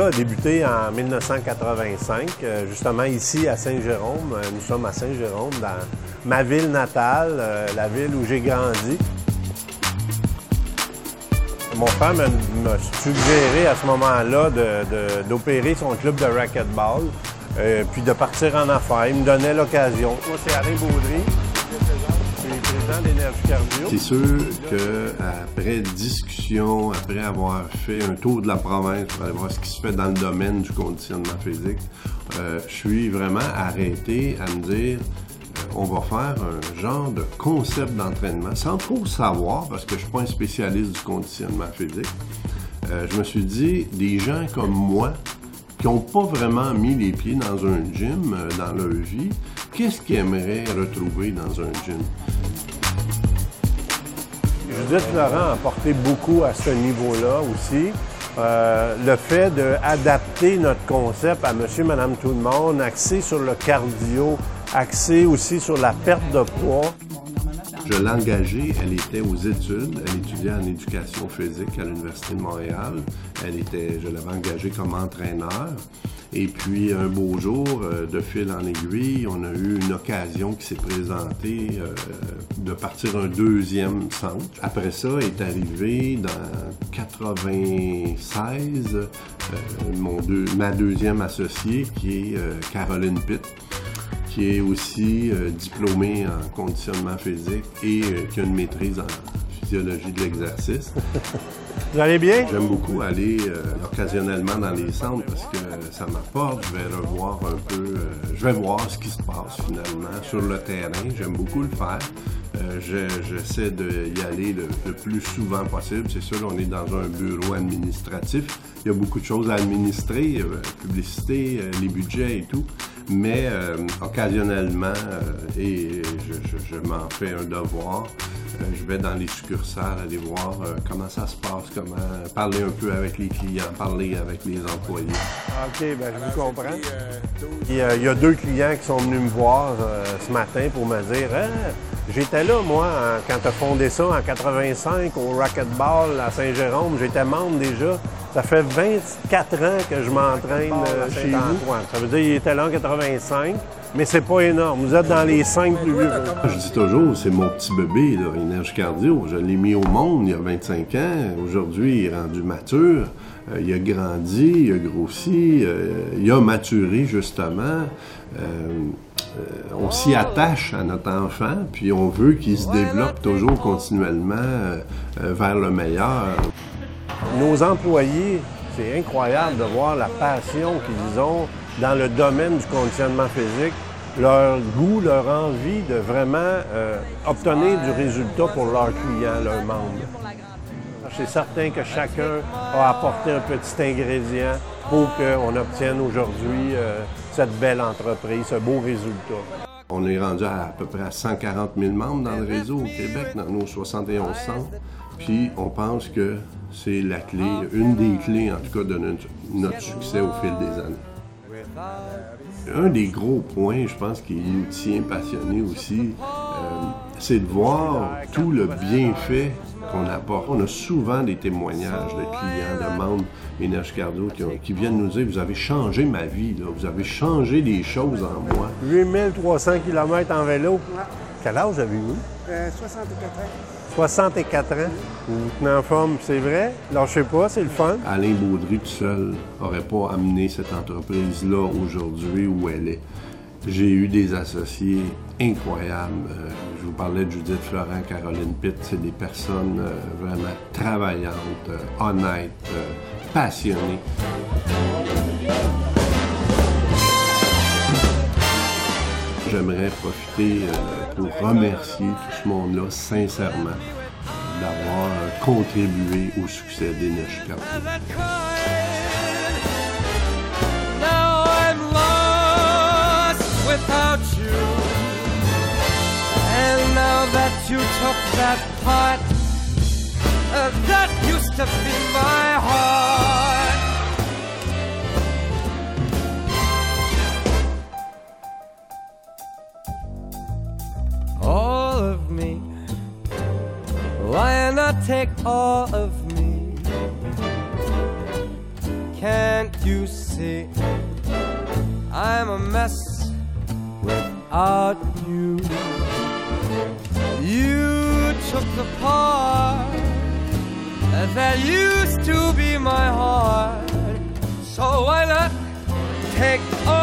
ça a débuté en 1985, justement ici à Saint-Jérôme. Nous sommes à Saint-Jérôme, dans ma ville natale, la ville où j'ai grandi. Mon père m'a suggéré à ce moment-là d'opérer son club de racquetball, puis de partir en affaires. Il me donnait l'occasion. Moi, c'est Alain Baudry. Je suis président d'Énergie Cardio. C'est sûr qu'après discussion, après avoir fait un tour de la province pour aller voir ce qui se fait dans le domaine du conditionnement physique, je suis vraiment arrêté à me dire on va faire un genre de concept d'entraînement sans trop savoir, parce que je ne suis pas un spécialiste du conditionnement physique. Je me suis dit, des gens comme moi qui n'ont pas vraiment mis les pieds dans un gym dans leur vie, qu'est-ce qu'ils aimeraient retrouver dans un gym? Judith Florent a apporté beaucoup à ce niveau-là aussi. Le fait d'adapter notre concept à monsieur, madame, tout le monde, axé sur le cardio, axé aussi sur la perte de poids. Je l'ai engagée, elle était aux études, elle étudiait en éducation physique à l'Université de Montréal. Je l'avais engagée comme entraîneur. Et puis, un beau jour, de fil en aiguille, on a eu une occasion qui s'est présentée de partir un deuxième centre. Après ça est arrivé dans 96 ma deuxième associée qui est Caroline Pitt, qui est aussi diplômée en conditionnement physique et qui a une maîtrise en physiologie de l'exercice. Vous allez bien? J'aime beaucoup aller occasionnellement dans les centres parce que ça m'apporte. Je vais revoir un peu, je vais voir ce qui se passe finalement sur le terrain. J'aime beaucoup le faire. J'essaie d'y aller le plus souvent possible. C'est sûr, on est dans un bureau administratif. Il y a beaucoup de choses à administrer, publicité, les budgets et tout. Mais occasionnellement, et je m'en fais un devoir, je vais dans les succursales aller voir comment ça se passe, comment parler un peu avec les clients, parler avec les employés. OK, bien, je vous comprends. Il y a 2 clients qui sont venus me voir ce matin pour me dire « J'étais là, moi, quand tu as fondé ça en 85 au racquetball à Saint-Jérôme. J'étais membre déjà. Ça fait 24 ans que je m'entraîne chez vous. Ça veut dire qu'il était là en 85, mais c'est pas énorme. Vous êtes dans les 5 plus vieux. Je dis toujours, c'est mon petit bébé, là, Énergie Cardio. Je l'ai mis au monde il y a 25 ans. Aujourd'hui, il est rendu mature. Il a grandi, il a grossi, il a maturé, justement. On s'y attache à notre enfant, puis on veut qu'il se développe toujours continuellement vers le meilleur. Nos employés, c'est incroyable de voir la passion qu'ils ont dans le domaine du conditionnement physique, leur goût, leur envie de vraiment obtenir du résultat pour leurs clients, leurs membres. C'est certain que chacun a apporté un petit ingrédient pour qu'on obtienne aujourd'hui cette belle entreprise, ce beau résultat. On est rendu à peu près à 140 000 membres dans le réseau au Québec, dans nos 71 centres. Puis on pense que c'est la clé, une des clés en tout cas de notre succès au fil des années. Un des gros points, je pense, qui nous tient passionnés aussi, c'est de voir tout le bienfait qu'on apporte. On a souvent des témoignages de clients, de membres Énergie Cardio qui viennent nous dire « Vous avez changé ma vie, là. Vous avez changé des choses en moi. » 8300 km en vélo. Quel âge avez-vous? 64 ans. 64 ans. Vous vous tenez en forme, c'est vrai? Lâchez pas, c'est le fun. Alain Baudry tout seul n'aurait pas amené cette entreprise-là aujourd'hui où elle est. J'ai eu des associés incroyables. Je vous parlais de Judith Florent, Caroline Pitt. C'est des personnes vraiment travaillantes, honnêtes, passionnées. J'aimerais profiter pour remercier tout ce monde-là sincèrement d'avoir contribué au succès d'Énergie Cardio. Without you, and now that you took that part that used to be my heart, all of me, why not take all of me? Can't you see, I'm a mess without you. You took the part that used to be my heart, so why not take all